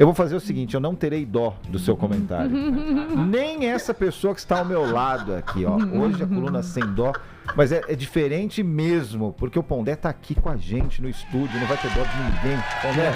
Eu vou fazer o seguinte, eu não terei dó do seu comentário. Nem essa pessoa que está ao meu lado aqui, ó. Hoje a coluna sem dó, mas é diferente mesmo, porque o Pondé tá aqui com a gente no estúdio, não vai ter dó de ninguém. Pondé,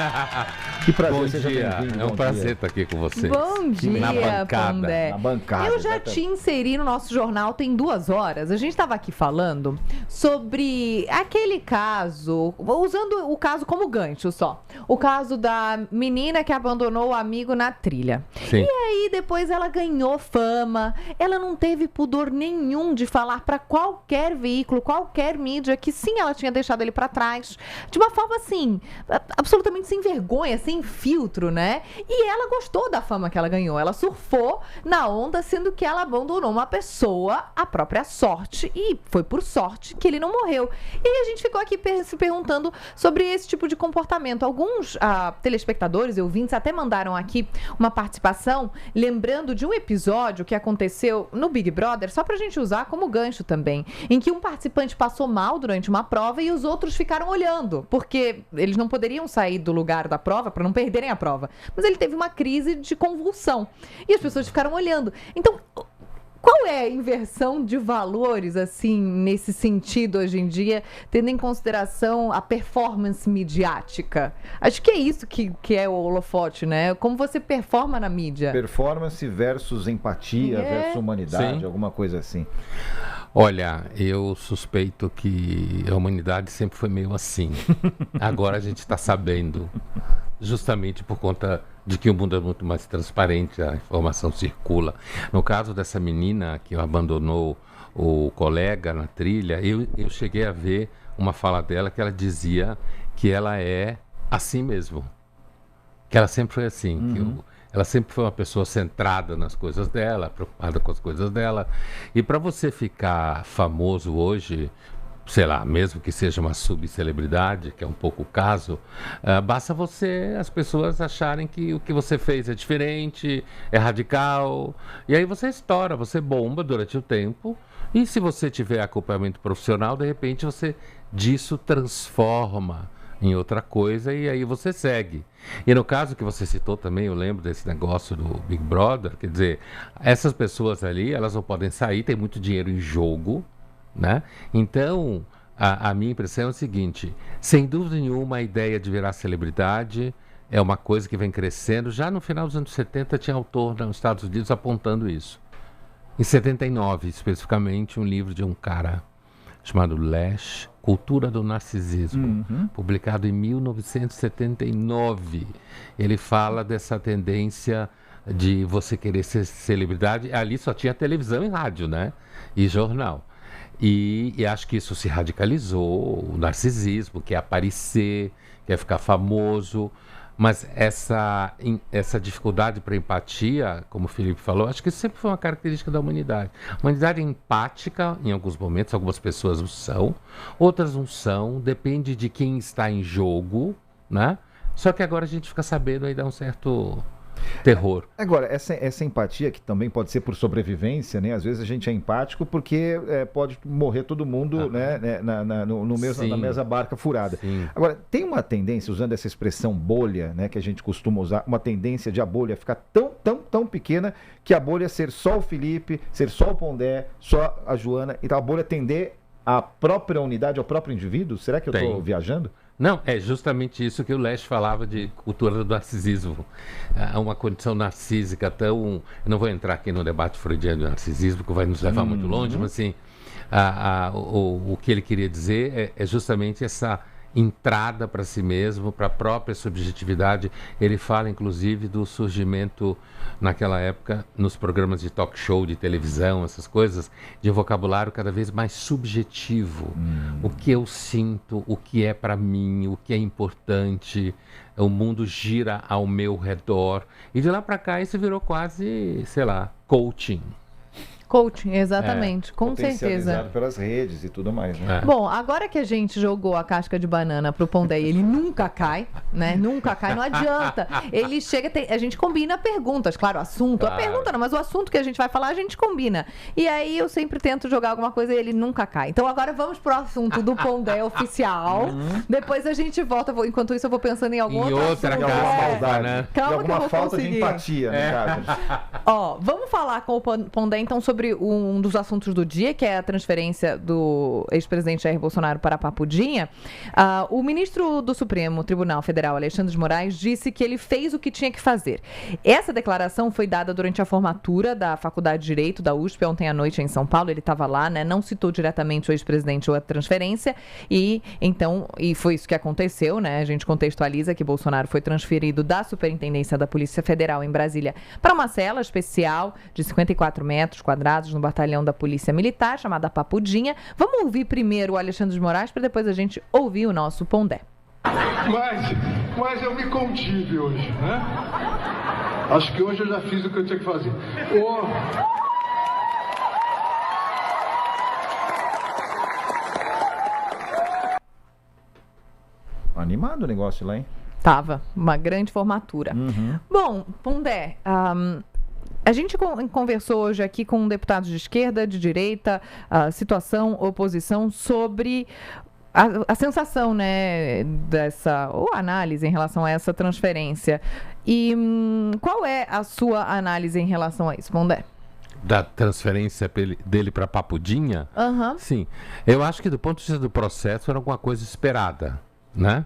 que prazer, Bom seja dia, bem-vindo. é um prazer estar aqui com você. Bom dia, Na bancada. Pondé. Na bancada. Eu já te inseri no nosso jornal tem 2 horas. A gente estava aqui falando sobre aquele caso, usando o caso como gancho só. O caso da menina que abandonou o amigo na trilha. Sim. E aí depois ela ganhou fama. Ela não teve pudor nenhum de falar para qualquer veículo, qualquer mídia que sim, ela tinha deixado ele para trás. De uma forma assim, absolutamente sem vergonha, sem filtro, né? E ela gostou da fama que ela ganhou. Ela surfou na onda, sendo que ela abandonou uma pessoa à própria sorte. E foi por sorte que ele não morreu. E aí a gente ficou aqui se perguntando sobre esse tipo de comportamento. Alguns telespectadores e ouvintes até mandaram aqui uma participação, lembrando de um episódio que aconteceu no Big Brother, só pra gente usar como gancho também, em que um participante passou mal durante uma prova e os outros ficaram olhando, porque eles não poderiam sair do lugar da prova para não perderem a prova. Mas ele teve uma crise de convulsão e as pessoas ficaram olhando. Então, qual é a inversão de valores, assim, nesse sentido hoje em dia, tendo em consideração a performance midiática? Acho que é isso que é o holofote, né? Como você performa na mídia. Performance versus empatia, versus humanidade, Sim. alguma coisa assim. Olha, eu suspeito que a humanidade sempre foi meio assim. Agora a gente está sabendo, justamente por conta de que o mundo é muito mais transparente, a informação circula. No caso dessa menina que abandonou o colega na trilha, eu cheguei a ver uma fala dela que ela dizia que ela é assim mesmo. Que ela sempre foi assim, ela sempre foi uma pessoa centrada nas coisas dela, preocupada com as coisas dela. E para você ficar famoso hoje, sei lá, mesmo que seja uma subcelebridade, que é um pouco o caso, basta as pessoas acharem que o que você fez é diferente, é radical, e aí você estoura, você bomba durante o tempo, e se você tiver acompanhamento profissional, de repente você disso transforma em outra coisa e aí você segue. E no caso que você citou também, eu lembro desse negócio do Big Brother, quer dizer, essas pessoas ali, elas não podem sair, tem muito dinheiro em jogo, né? Então, a minha impressão é o seguinte, sem dúvida nenhuma a ideia de virar celebridade é uma coisa que vem crescendo. Já no final dos anos 70 tinha autor nos Estados Unidos apontando isso. Em 79, especificamente, um livro de um cara chamado Lash, Cultura do Narcisismo, publicado em 1979. Ele fala dessa tendência de você querer ser celebridade. Ali só tinha televisão e rádio, né? E jornal. E acho que isso se radicalizou, o narcisismo, quer aparecer, quer ficar famoso. Mas essa dificuldade para empatia, como o Felipe falou, acho que sempre foi uma característica da humanidade. A humanidade é empática em alguns momentos, algumas pessoas o são, outras não são, depende de quem está em jogo, né? Só que agora a gente fica sabendo aí dar um certo terror. Agora, essa empatia, que também pode ser por sobrevivência, né? Às vezes a gente é empático porque pode morrer todo mundo, né? Na mesma barca furada. Sim. Agora, tem uma tendência, usando essa expressão bolha, né? Que a gente costuma usar, uma tendência de a bolha ficar tão pequena que a bolha ser só o Felipe, ser só o Pondé, só a Joana, então a bolha tender à própria unidade, ao próprio indivíduo? Será que eu estou viajando? Não, é justamente isso que o Lash falava de cultura do narcisismo. Uma condição narcísica tão... Eu não vou entrar aqui no debate freudiano do narcisismo, que vai nos levar muito longe, mas assim, o que ele queria dizer é justamente essa entrada para si mesmo, para a própria subjetividade. Ele fala, inclusive, do surgimento, naquela época, nos programas de talk show, de televisão, essas coisas, de um vocabulário cada vez mais subjetivo. O que eu sinto, o que é para mim, o que é importante, o mundo gira ao meu redor. E de lá para cá isso virou quase, sei lá, coaching. Coaching, exatamente, com certeza. Potencializado pelas redes e tudo mais, né? Bom, agora que a gente jogou a casca de banana pro Pondé e ele nunca cai, né? Nunca cai, não adianta. Ele chega, a gente combina perguntas, claro, assunto. Claro. A pergunta não, mas o assunto que a gente vai falar, a gente combina. E aí eu sempre tento jogar alguma coisa e ele nunca cai. Então agora vamos pro assunto do Pondé oficial. Depois a gente volta. Enquanto isso, eu vou pensando em algum outro outra assunto. maldade, né? Calma e que eu alguma vou falta conseguir. de empatia, no caso. Ó, vamos falar com o Pondé, então, sobre um dos assuntos do dia, que é a transferência do ex-presidente Jair Bolsonaro para Papudinha. O ministro do Supremo Tribunal Federal, Alexandre de Moraes, disse que ele fez o que tinha que fazer. Essa declaração foi dada durante a formatura da Faculdade de Direito da USP ontem à noite em São Paulo. Ele estava lá, né? Não citou diretamente o ex-presidente ou a transferência e foi isso que aconteceu, né? A gente contextualiza que Bolsonaro foi transferido da Superintendência da Polícia Federal em Brasília para uma cela especial de 54 metros quadrados no batalhão da Polícia Militar, chamada Papudinha. Vamos ouvir primeiro o Alexandre de Moraes para depois a gente ouvir o nosso Pondé. Mas eu me contive hoje, né? Acho que hoje eu já fiz o que eu tinha que fazer. Animado o negócio lá, hein? Tava, uma grande formatura. Bom, Pondé, a gente conversou hoje aqui com deputados de esquerda, de direita, situação, oposição, sobre a sensação, né, ou análise em relação a essa transferência. E qual é a sua análise em relação a isso, Pondé? Da transferência dele para Papudinha? Uhum. Sim. Eu acho que do ponto de vista do processo era alguma coisa esperada, né?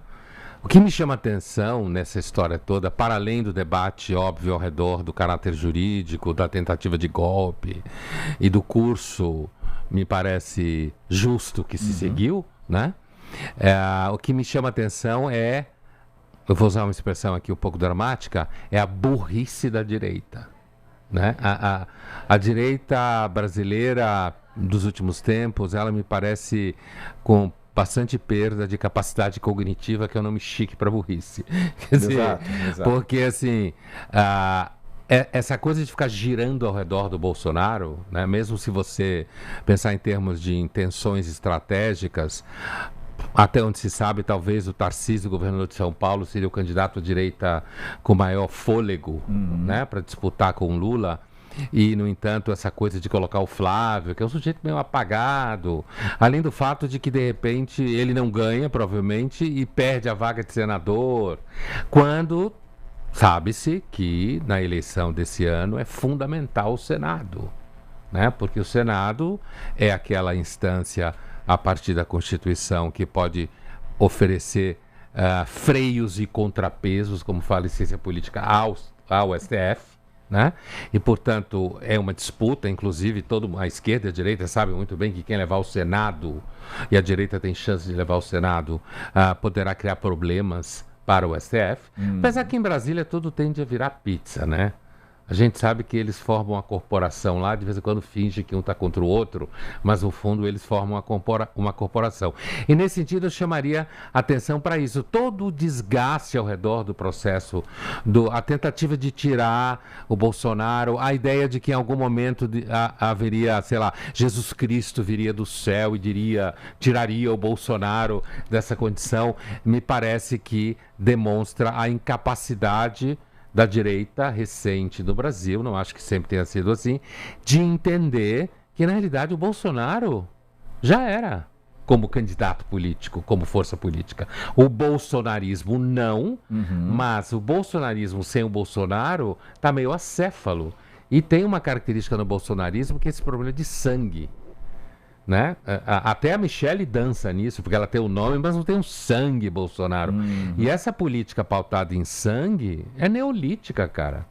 O que me chama a atenção nessa história toda, para além do debate óbvio ao redor do caráter jurídico, da tentativa de golpe e do curso, me parece justo que se seguiu, né? O que me chama a atenção eu vou usar uma expressão aqui um pouco dramática, é a burrice da direita, né? A direita brasileira dos últimos tempos, ela me parece com bastante perda de capacidade cognitiva, que é um nome chique para burrice. Quer dizer, Exato. porque assim, essa coisa de ficar girando ao redor do Bolsonaro, né, mesmo se você pensar em termos de intenções estratégicas, até onde se sabe, talvez o Tarcísio, governador de São Paulo, seria o candidato à direita com maior fôlego, né, para disputar com o Lula. E, no entanto, essa coisa de colocar o Flávio, que é um sujeito meio apagado, além do fato de que, de repente, ele não ganha, provavelmente, e perde a vaga de senador, quando sabe-se que, na eleição desse ano, é fundamental o Senado, né? Porque o Senado é aquela instância, a partir da Constituição, que pode oferecer freios e contrapesos, como fala em ciência política, ao STF. Né? E, portanto, é uma disputa, inclusive a esquerda e a direita sabem muito bem que quem levar o Senado, e a direita tem chance de levar o Senado, poderá criar problemas para o STF. Apesar que em Brasília tudo tende a virar pizza, né? A gente sabe que eles formam uma corporação lá, de vez em quando finge que um está contra o outro, mas no fundo eles formam uma corporação. E nesse sentido eu chamaria atenção para isso. Todo o desgaste ao redor do processo, a tentativa de tirar o Bolsonaro, a ideia de que em algum momento haveria, sei lá, Jesus Cristo viria do céu e tiraria o Bolsonaro dessa condição, me parece que demonstra a incapacidade da direita recente do Brasil, não acho que sempre tenha sido assim, de entender que, na realidade, o Bolsonaro já era como candidato político, como força política. O bolsonarismo não, mas o bolsonarismo sem o Bolsonaro está meio acéfalo. E tem uma característica no bolsonarismo que é esse problema de sangue. Né? Até a Michelle dança nisso, porque ela tem o nome, mas não tem um sangue Bolsonaro. E essa política pautada em sangue é neolítica, cara.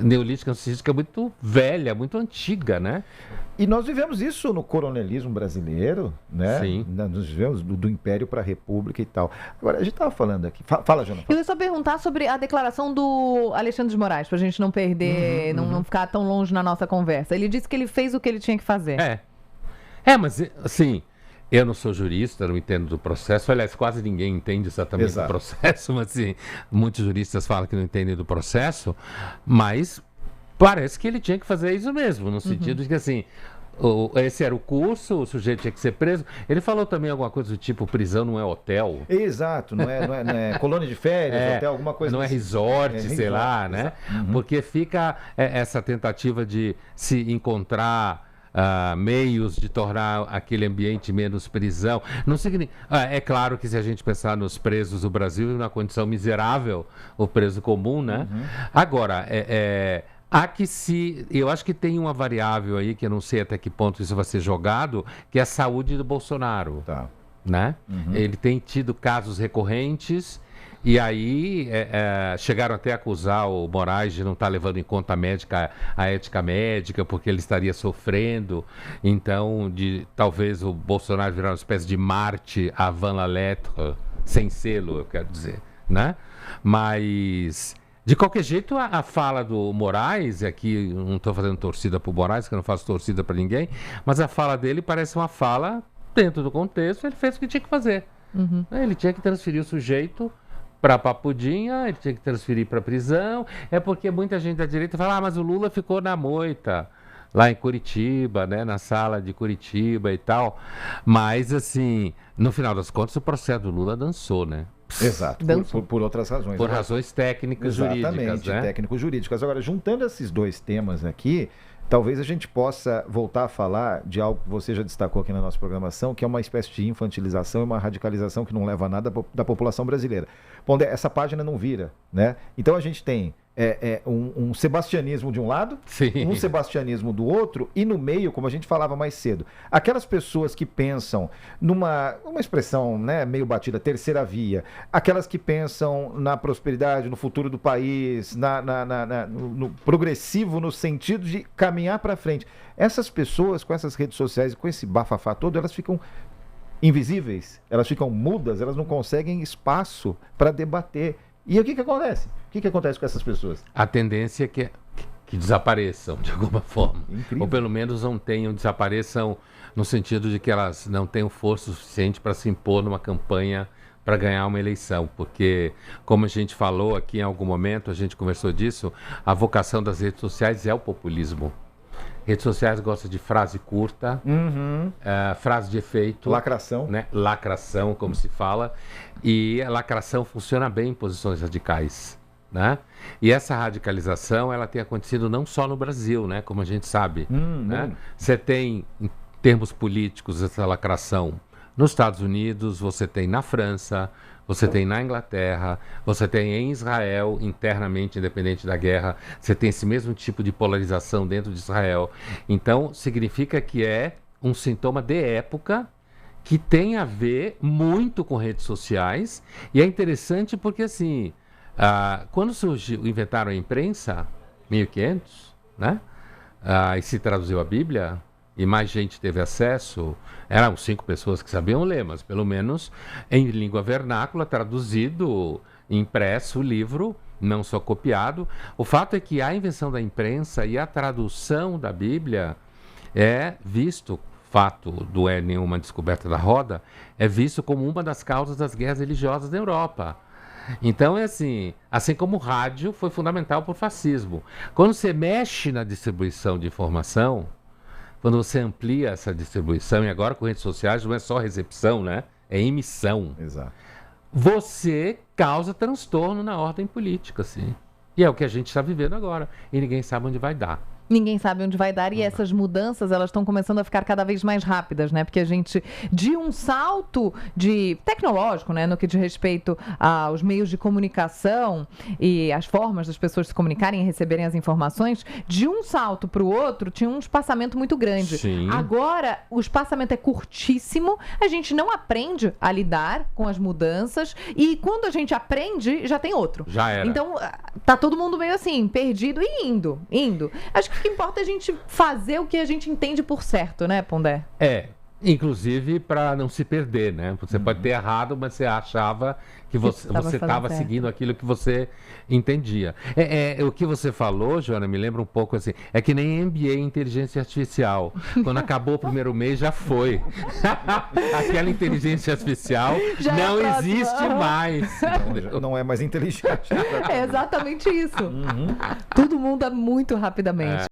Neolítica no sentido que é muito velha, muito antiga, né? E nós vivemos isso no coronelismo brasileiro, né? Sim. Nós vivemos do Império para a República e tal. Agora, a gente estava falando aqui. Fala, Jana. Eu ia só perguntar sobre a declaração do Alexandre de Moraes, para a gente não perder, não ficar tão longe na nossa conversa. Ele disse que ele fez o que ele tinha que fazer. Mas, assim, eu não sou jurista, não entendo do processo. Aliás, quase ninguém entende exatamente do processo, mas, assim, muitos juristas falam que não entendem do processo. Mas Parece que ele tinha que fazer isso mesmo, no sentido de que assim, esse era o curso, o sujeito tinha que ser preso. Ele falou também alguma coisa do tipo, prisão não é hotel. Exato, não é colônia de férias, hotel, alguma coisa não assim. É resort, sei lá, né? Porque fica essa tentativa de se encontrar meios de tornar aquele ambiente menos prisão. Não significa, é claro que se a gente pensar nos presos do Brasil, numa condição miserável, o preso comum, né? Agora, eu acho que tem uma variável aí, que eu não sei até que ponto isso vai ser jogado, que é a saúde do Bolsonaro. Tá. Né? Ele tem tido casos recorrentes, e aí chegaram até a acusar o Moraes de não estar levando em conta a ética médica, porque ele estaria sofrendo. Então, talvez o Bolsonaro virar uma espécie de Marte avant la lettre, sem selo, eu quero dizer, né? Mas, de qualquer jeito, a fala do Moraes, e aqui não estou fazendo torcida para o Moraes, que eu não faço torcida para ninguém, mas a fala dele parece uma fala, dentro do contexto, ele fez o que tinha que fazer. Ele tinha que transferir o sujeito para Papudinha, ele tinha que transferir para prisão. É porque muita gente da direita fala, mas o Lula ficou na moita, lá em Curitiba, né, na sala de Curitiba e tal. Mas, assim, no final das contas, o processo do Lula dançou, né? Exato, por outras razões. Por razões técnicas, jurídicas, né? Técnico-jurídicas. Agora, juntando esses dois temas aqui, talvez a gente possa voltar a falar de algo que você já destacou aqui na nossa programação, que é uma espécie de infantilização e uma radicalização que não leva a nada da população brasileira. Bom, essa página não vira, né? Então a gente tem um sebastianismo de um lado, um sebastianismo do outro, e no meio, como a gente falava mais cedo, aquelas pessoas que pensam uma expressão, né, meio batida, terceira via, aquelas que pensam na prosperidade, no futuro do país, no progressivo, no sentido de caminhar para frente. Essas pessoas, com essas redes sociais e com esse bafafá todo, elas ficam invisíveis, elas ficam mudas, elas não conseguem espaço para debater. E o que acontece? O que acontece com essas pessoas? A tendência é que desapareçam, de alguma forma. Incrível. Ou pelo menos desapareçam no sentido de que elas não tenham força suficiente para se impor numa campanha para ganhar uma eleição. Porque, como a gente falou aqui em algum momento, a gente conversou disso, a vocação das redes sociais é o populismo. Redes sociais gostam de frase curta, frase de efeito. Lacração. Né? Lacração, como se fala. E a lacração funciona bem em posições radicais. Né? E essa radicalização, ela tem acontecido não só no Brasil, né? Como a gente sabe. Né? Você tem, em termos políticos, essa lacração nos Estados Unidos, você tem na França, você tem na Inglaterra, você tem em Israel, internamente, independente da guerra, você tem esse mesmo tipo de polarização dentro de Israel. Então, significa que é um sintoma de época que tem a ver muito com redes sociais. E é interessante porque, assim, quando inventaram a imprensa, 1500, né? E se traduziu a Bíblia, e mais gente teve acesso, eram 5 pessoas que sabiam ler, mas pelo menos em língua vernácula, traduzido, impresso o livro, não só copiado. O fato é que a invenção da imprensa e a tradução da Bíblia é visto, fato do nenhuma descoberta da roda, é visto como uma das causas das guerras religiosas da Europa. Então é assim como o rádio foi fundamental para o fascismo. Quando você mexe na distribuição de informação, quando você amplia essa distribuição, e agora com redes sociais não é só recepção, né? É emissão. Exato. Você causa transtorno na ordem política, sim. E é o que a gente está vivendo agora. E ninguém sabe onde vai dar. Ninguém sabe onde vai dar, e essas mudanças, elas estão começando a ficar cada vez mais rápidas, né? Porque a gente, de um salto tecnológico, né? No que diz respeito aos meios de comunicação e as formas das pessoas se comunicarem e receberem as informações, de um salto para o outro, tinha um espaçamento muito grande. Sim. Agora, o espaçamento é curtíssimo, a gente não aprende a lidar com as mudanças, e quando a gente aprende, já tem outro. Já era. Então, tá todo mundo meio assim, perdido e indo. Acho que o que importa é a gente fazer o que a gente entende por certo, né, Pondé? Inclusive para não se perder, né? Você pode ter errado, mas você achava que você estava seguindo aquilo que você entendia. O que você falou, Joana, me lembra um pouco assim, é que nem MBA em inteligência artificial. Quando acabou o primeiro mês, já foi. Aquela inteligência artificial Já não é a existe próxima. mais. Não é mais inteligente. É exatamente isso. Tudo muda muito rapidamente.